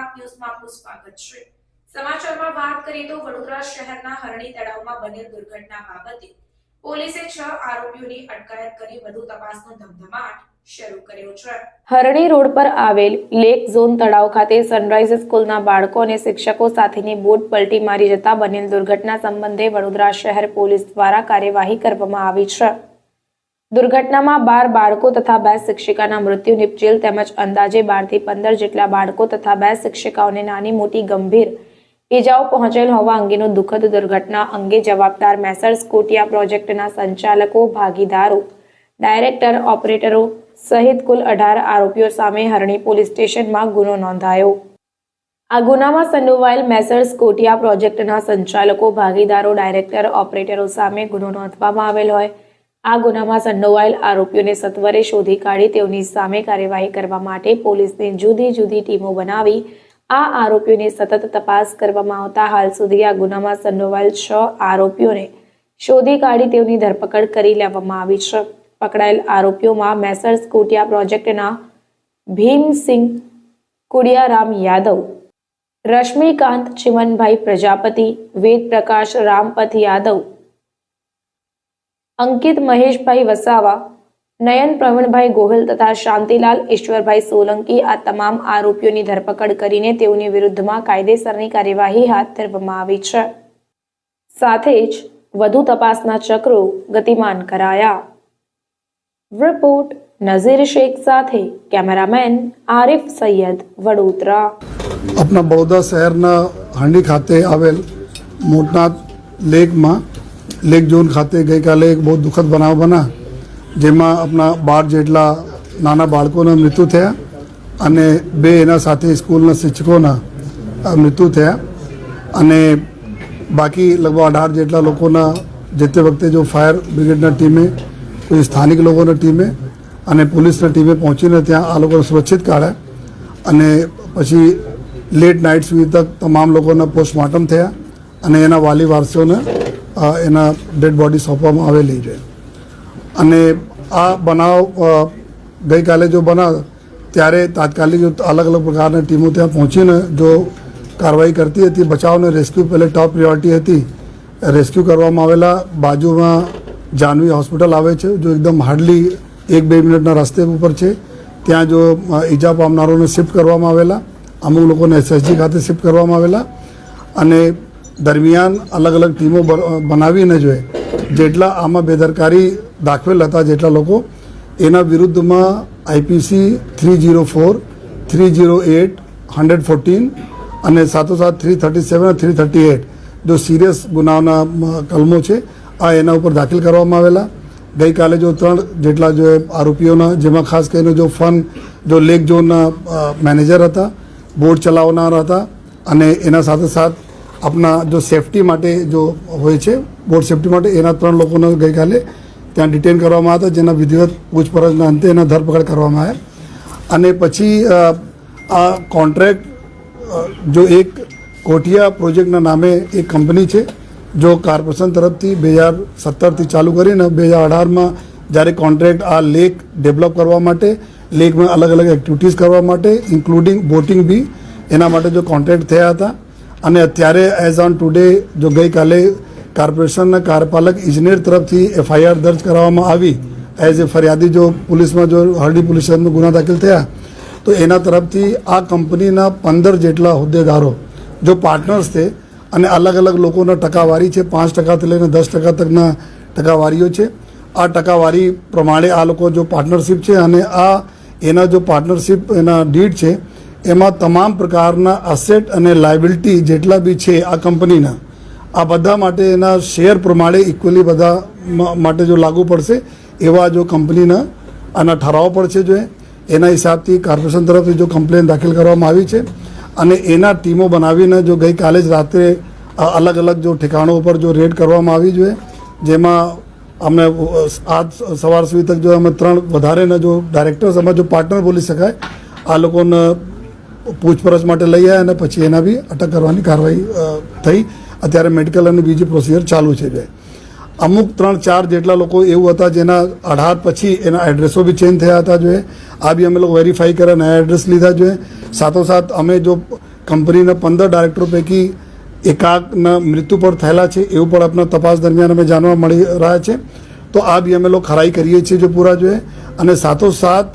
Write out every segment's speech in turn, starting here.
ગુજરાત ન્યૂઝમાં આપનું સ્વાગત છે। સમાચારમાં વાત કરીએ તો વડોદરા શહેરના હરણી તળાવમાં બનેલ દુર્ઘટના બાબતે પોલીસે 6 આરોપીઓની અટકાયત કરી વધુ તપાસનો ધમધમાટ શરૂ કર્યો છે। હરણી રોડ પર આવેલ લેક ઝોન તળાવ ખાતે સનરાઈઝ સ્કૂલના બાળકો અને શિક્ષકો સાથેની બોટ પલટી મારી જતા બનેલ દુર્ઘટના સંબંધે વડોદરા શહેર પોલીસ દ્વારા કાર્યવાહી કરવામાં આવી છે। દુર્ઘટનામાં 12 બાળકો તથા 2 શિક્ષિકાના મૃત્યુ નિપજેલ તેમજ અંદાજે 12 થી 15 જેટલા બાળકો તથા 2 શિક્ષિકાઓને નાની મોટી ગંભીર ઈજાઓ પહોંચેલ હોવા અંગેનું દુઃખદ દુર્ઘટના અંગે જવાબદાર મેસર્સ કોટિયા પ્રોજેક્ટના સંચાલકો, ભાગીદારો, ડાયરેક્ટર, ઓપરેટરો સહિત કુલ 18 આરોપીઓ સામે હરણી પોલીસ સ્ટેશનમાં ગુનો નોંધાયો। આ ગુનામાં સંડોવાયેલ મેસર્સ કોટિયા પ્રોજેક્ટના સંચાલકો, ભાગીદારો, ડાયરેક્ટર, ઓપરેટરો સામે ગુનો નોંધવામાં આવેલ હોય આ ગુનામાં સંડોવાયેલ આરોપીઓને સત્વરે શોધી કાઢી તેઓની સામે કાર્યવાહી કરવા માટે પોલીસની જુદી જુદી ટીમો બનાવી આ આરોપીઓની સતત તપાસ કરવામાં આવતા હાલ સુધી આ ગુનામાં સંડોવાયેલ 6 આરોપીઓને શોધી કાઢી તેઓની ધરપકડ કરી લેવામાં આવી છે। પકડાયેલ આરોપીઓમાં મેસર્સ કોટિયા પ્રોજેક્ટના ભીમસિંહ કુડિયારામ યાદવ, રશ્મિકાંત ચિમનભાઈ પ્રજાપતિ, વેદ પ્રકાશ રામપથ યાદવ, અંકિત મહેશભાઈ વસાવા, નયન પ્રવીણભાઈ ગોહિલ તથા શાંતિલાલ ઈશ્વરભાઈ સોલંકી આ તમામ આરોપીઓની ધરપકડ કરીને તેઓની વિરુદ્ધમાં કાયદેસરની કાર્યવાહી હાથ ધરવામાં આવી છે। સાથે જ વધુ તપાસના ચક્રો ગતિમાન કરાયા। રિપોર્ટ નઝીર શેખ સાથે કેમેરામેન આરિફ સૈયદ, વડોદરા। अपना बड़ौदा शहરના હાંડી ખાતે આવેલ મોટનાથ લેકમાં લેક ઝોન ખાતે ગઈકાલે એક બહુ દુઃખદ બનાવ બના જેમાં આપણા 12 જેટલા નાના બાળકોના મૃત્યુ થયા અને 2 એના સાથે સ્કૂલના શિક્ષકોના મૃત્યુ થયા અને બાકી લગભગ 18 જેટલા લોકોના જે તે વખતે જો ફાયર બ્રિગેડના ટીમે, કોઈ સ્થાનિક લોકોના ટીમે અને પોલીસના ટીમે પહોંચીને ત્યાં આ લોકોને સુરક્ષિત કાઢ્યા અને પછી લેટ નાઇટ સુધી તક તમામ લોકોના પોસ્ટમોર્ટમ થયા અને એના વાલી વારસોને એના ડેડ બોડી સોંપવામાં આવેલી છે। અને આ બનાવ ગઈકાલે જો બનાવ ત્યારે તાત્કાલિક અલગ અલગ પ્રકારની ટીમો ત્યાં પહોંચીને જો કાર્યવાહી કરતી હતી। બચાવ અને રેસ્ક્યુ પહેલે ટોપ પ્રિયોરિટી હતી। રેસ્ક્યુ કરવામાં આવેલા બાજુમાં જાનવી હોસ્પિટલ આવે છે જો એકદમ હાર્ડલી 1-2 મિનિટના રસ્તે ઉપર છે, ત્યાં જો ઈજા પામનારોને શિફ્ટ કરવામાં આવેલા, અમુક લોકોને SSG ખાતે શિફ્ટ કરવામાં આવેલા અને દરમિયાન અલગ અલગ ટીમો બનાવીને જોઈએ જેટલા આમાં બેદરકારી દાખવેલ હતા જેટલા લોકો એના વિરુદ્ધમાં IPC 304, 308, 114 અને સાથોસાથ 337 અને 338 જો સિરિયસ ગુનાના કલમો છે આ એના ઉપર દાખલ કરવામાં આવેલા। ગઈકાલે જો 3 જેટલા જો આરોપીઓના જેમાં ખાસ કરીને જો જો લેક ઝોનના મેનેજર હતા, બોટ ચલાવનાર હતા અને એના સાથે સાથ આપણા જો સેફટી માટે જો હોય છે બોટ સેફટી માટે એના 3 લોકોને ગઈકાલે ત્યાં ડિટેન કરવામાં આવ્યા હતા જેના વિધિવત પૂછપરછના અંતે એના ધરપકડ કરવામાં આવ્યા। અને પછી આ કોન્ટ્રાક્ટ જો એક કોટિયા પ્રોજેક્ટના નામે એક કંપની છે જો કોર્પોરેશન તરફથી 2017થી ચાલુ કરીને 2018માં જ્યારે કોન્ટ્રાક્ટ આ લેક ડેવલપ કરવા માટે, લેકમાં અલગ અલગ એક્ટિવિટીઝ કરવા માટે ઇન્ક્લુડિંગ બોટિંગ બી એના માટે જો કોન્ટ્રાક્ટ થયા હતા અને અત્યારે એઝ ઓન ટુડે જો ગઈકાલે કોર્પોરેશનના કાર્યપાલક ઇજનેર તરફથી FIR દર્જ કરવામાં આવી એઝ એ ફરિયાદી જો પોલીસમાં જો હરડી પોલીસ સ્ટેશનમાં ગુના દાખલ થયા તો એના તરફથી આ કંપનીના 15 જેટલા હોદ્દેદારો જો પાર્ટનર્સ છે અને અલગ અલગ લોકોના ટકાવારી છે, 5%થી લઈને 10% તકના ટકાવારીઓ છે। આ ટકાવારી પ્રમાણે આ લોકો જો પાર્ટનરશિપ છે અને આ એના જો પાર્ટનરશિપ એના ડીડ છે એમાં તમામ પ્રકારના અસેટ અને લાયબિલિટી જેટલા બી છે આ કંપનીના આ બધા માટે એના શેર પ્રમાણે ઇક્વલી બધા માટે જો લાગુ પડશે એવા જો કંપનીના આના ઠરાવ પડશે જો એના હિસાબથી કોર્પોરેશન તરફથી જો કમ્પ્લેન દાખલ કરવામાં આવી છે અને એના ટીમો બનાવીને જો ગઈકાલે જ રાત્રે અલગ અલગ જો ઠેકાણો ઉપર જો રેડ કરવામાં આવી જોઈએ જેમાં અમે આજ સવાર સુધી તક જો અમે 3 વધારેના જો ડાયરેક્ટર્સ અમે જો પાર્ટનર બોલી શકાય આ લોકોને પૂછપરછ માટે લઈ આવ્યા અને પછી એના બી અટક કરવાની કાર્યવાહી થઈ। અત્યારે મેડિકલ અને બીજી પ્રોસિજર ચાલુ છે। અમુક 3-4 જેટલા લોકો એવું હતા જેના 18 પછી એના એડ્રેસો બી ચેન્જ થયા હતા। જો આ બી અમે લોકો વેરીફાઈ કર્યા, નયા એડ્રેસ લીધા। જો સાથોસાથ અમે જો કંપનીના 15 ડાયરેક્ટરો પૈકી એકાદના મૃત્યુ પણ થયેલા છે એવું પણ આપણા તપાસ દરમિયાન અમે જાણવા મળી રહ્યા છે. તો આ બી અમે લોકો ખરાઈ કરીએ છીએ જો પૂરા જોઈએ. અને સાથોસાથ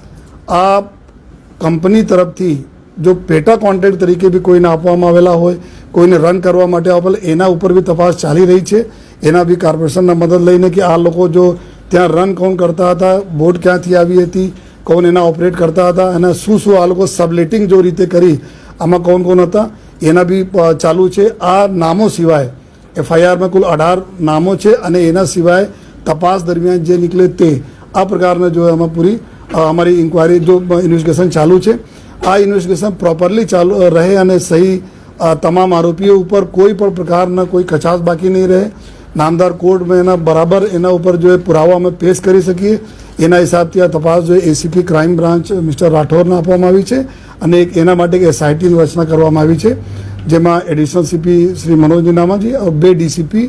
આ કંપની તરફથી જો પેટા કોન્ટ્રાક્ટ તરીકે બી કોઈને આપવામાં આવેલા હોય, કોઈને રન કરવા માટે આપેલા, એના ઉપર બી તપાસ ચાલી રહી છે. એના બી કોર્પોરેશનના મદદ લઈને કે આ લોકો જો ત્યાં રન કોણ કરતા હતા, બોટ ક્યાંથી આવી હતી, કોણ એના ઓપરેટ કરતા હતા, અને શું આ લોકો સબલેટિંગ જો રીતે કરી આમાં કોણ કોણ હતા એના બી ચાલુ છે. આ નામો સિવાય એફઆઈઆરમાં કુલ 18 નામો છે અને એના સિવાય તપાસ દરમિયાન જે નીકળે તે આ પ્રકારના જો આમાં પૂરી અમારી ઇન્ક્વાયરી જો ઇન્વેસ્ટિગેશન ચાલુ છે. આ ઇન્વેસ્ટિગેશન પ્રોપરલી ચાલુ રહે અને સહી તમામ આરોપીઓ ઉપર કોઈ પણ પ્રકારના કોઈ કચાશ બાકી નહીં રહે. નામદાર કોર્ટમાં એના બરાબર એના ઉપર જો પુરાવા અમે પેશ કરી શકીએ એના હિસાબથી આ તપાસ જો એસીપી ક્રાઇમ બ્રાન્ચ મિસ્ટર રાઠોરને આપવામાં આવી છે અને એક એના માટે એક એસઆઈટીની રચના કરવામાં આવી છે, જેમાં additional CP Shri Manoj Namaji, 2 DCP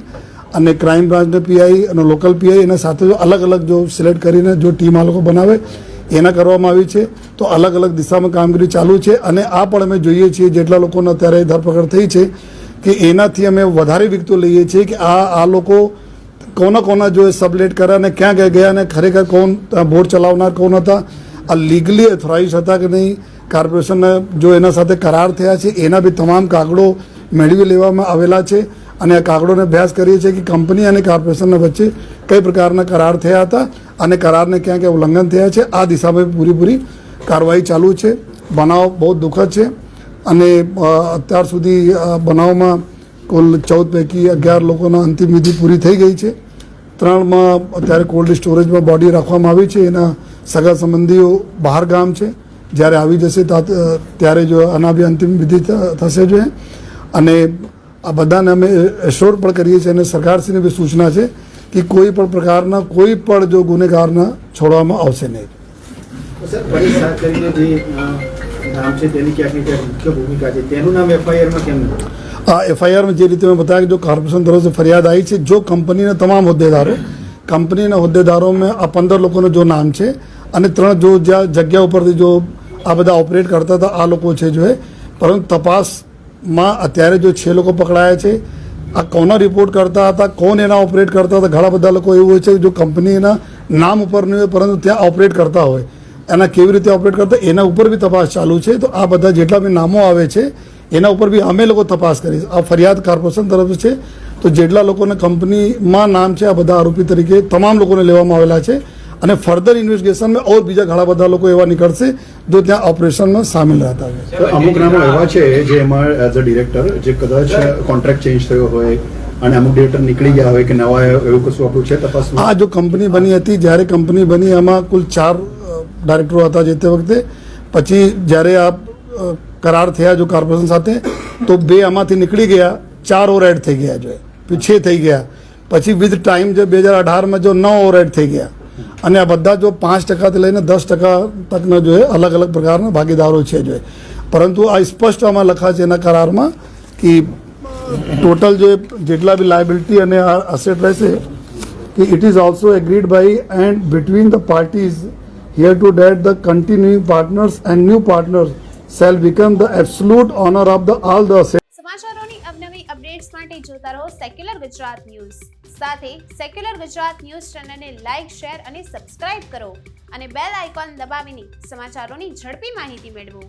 અને ક્રાઇમ બ્રાન્ચના પીઆઈ અને લોકલ પીઆઈ એના સાથે જો અલગ અલગ જો સિલેક્ટ કરીને જો ટીમ આ લોકો બનાવે એના કરવામાં આવી છે. તો અલગ અલગ દિશામાં કામગીરી ચાલુ છે અને આ પણ અમે જોઈએ છીએ જેટલા લોકોને અત્યારે ધરપકડ થઈ છે કે એનાથી અમે વધારે વિગતો લઈએ છીએ કે આ લોકો કોના જો સબલેટ કર્યા અને ક્યાં ગયા અને ખરેખર કોણ બોટ ચલાવનાર કોણ હતા, આ લીગલી ઓથોરાઇઝ હતા કે નહીં, કોર્પોરેશનના જો એના સાથે કરાર થયા છે એના બી તમામ કાગળો મેળવી લેવામાં આવેલા છે. અને આ કાગળોને અભ્યાસ કરીએ છીએ કે કંપની અને કોર્પોરેશનના વચ્ચે કઈ પ્રકારના કરાર થયા હતા અને કરારને ક્યાં ક્યાં ઉલ્લંઘન થયા છે. આ દિશામાં પૂરી કાર્યવાહી ચાલુ છે. બનાવ બહુ દુઃખદ છે અને અત્યાર સુધી બનાવમાં કુલ 14 પૈકી 11 લોકોના અંતિમ વિધિ પૂરી થઈ ગઈ છે. 3માં અત્યારે કોલ્ડ સ્ટોરેજમાં બોડી રાખવામાં આવી છે. એના સગા સંબંધીઓ બહાર ગામ છે, જ્યારે આવી જશે ત્યારે જો આના બી અંતિમ વિધિ થશે જોઈએ. અને આ બધાને અમે એશ્યોર પણ કરીએ છીએ અને સરકારશ્રીને બી સૂચના છે કે કોઈ પણ પ્રકારના કોઈ પણ જો ગુનેગારના છોડવામાં આવશે નહીં. સર, પરેશ શાહ કરીને જે નામ છે તેની ક્યાંક ને ક્યાંક મુખ્ય ભૂમિકા છે, તેનું નામ એફઆઈઆરમાં કેમ નથી? આ એફઆઈઆરમાં જે રીતે મેં બતાવ્યા કે જો કોર્પોરેશન તરફથી ફરિયાદ આવી છે, જો કંપનીના તમામ કંપનીના હોદ્દેદારોમાં આ 15 લોકોનું જો નામ છે અને 3 જો જ્યાં જગ્યા ઉપરથી જો આ બધા ઓપરેટ કરતા હતા આ લોકો છે જો પરંતુ તપાસમાં અત્યારે જો 6 લોકો પકડાયા છે. આ કોના રિપોર્ટ કરતા હતા, કોણ એના ઓપરેટ કરતા હતા, ઘણા બધા લોકો એવું હોય છે કે જો કંપનીના નામ ઉપર નહીં હોય પરંતુ ત્યાં ઓપરેટ કરતા હોય, એના કેવી રીતે ઓપરેટ કરતા એના ઉપર બી તપાસ ચાલુ છે. તો આ બધા જેટલા બી નામો આવે છે એના ઉપર બી અમે લોકો તપાસ કરી. આ ફરિયાદ કોર્પોરેશન તરફ છે. તો જેટલા લોકોને કંપનીમાં નામ છે આ બધા આરોપી તરીકે તમામ લોકોને લેવામાં આવેલા છે અને ફર્ધર ઇન્વેસ્ટિગેશનમાં ઓર બીજા ઘણા બધા લોકો એવા નીકળશે જો ત્યાં ઓપરેશનમાં સામેલ રહેતા હોય. તો અમુક નામો એવા છે જે એમાં એઝ અ ડિરેક્ટર જે કદાચ કોન્ટ્રાક્ટ ચેન્જ થયો હોય અને અમુક ડિરેક્ટર નીકળી ગયા હોય કે નવા એવું કશું આપણું છે તપાસમાં? આ જો કંપની બની હતી, જ્યારે કંપની બની એમાં કુલ 4 ડાયરેક્ટરો હતા જે તે વખતે. પછી જ્યારે આ કરાર થયા જો કોર્પોરેશન સાથે તો 2 આમાંથી નીકળી ગયા, 4 ઓવર એડ થઈ ગયા જો 6 થઈ ગયા. પછી વિથ ટાઈમ જે 2018માં જો 9 ઓવર એડ થઈ ગયા અને આ બધા જો 5%થી લઈને 10% તકના જો અલગ અલગ પ્રકારના ભાગીદારો છે જો. પરંતુ આ સ્પષ્ટ આમાં લખા છે એના કરારમાં કે ટોટલ જો જેટલા બી લાયબિલિટી અને અસેટ રહેશે કે it is also agreed by and between the parties here to date the continuing partners and new partners shall become the absolute owner of the all the asset. સમાચારોની અવનવી updates માટે જોતા રહો secular Gujarat news. સાથે secular Gujarat news ચેનલને like, share અને subscribe કરો અને બેલ આઇકોન દબાવીને સમાચારોની ઝડપી માહિતી મેળવો.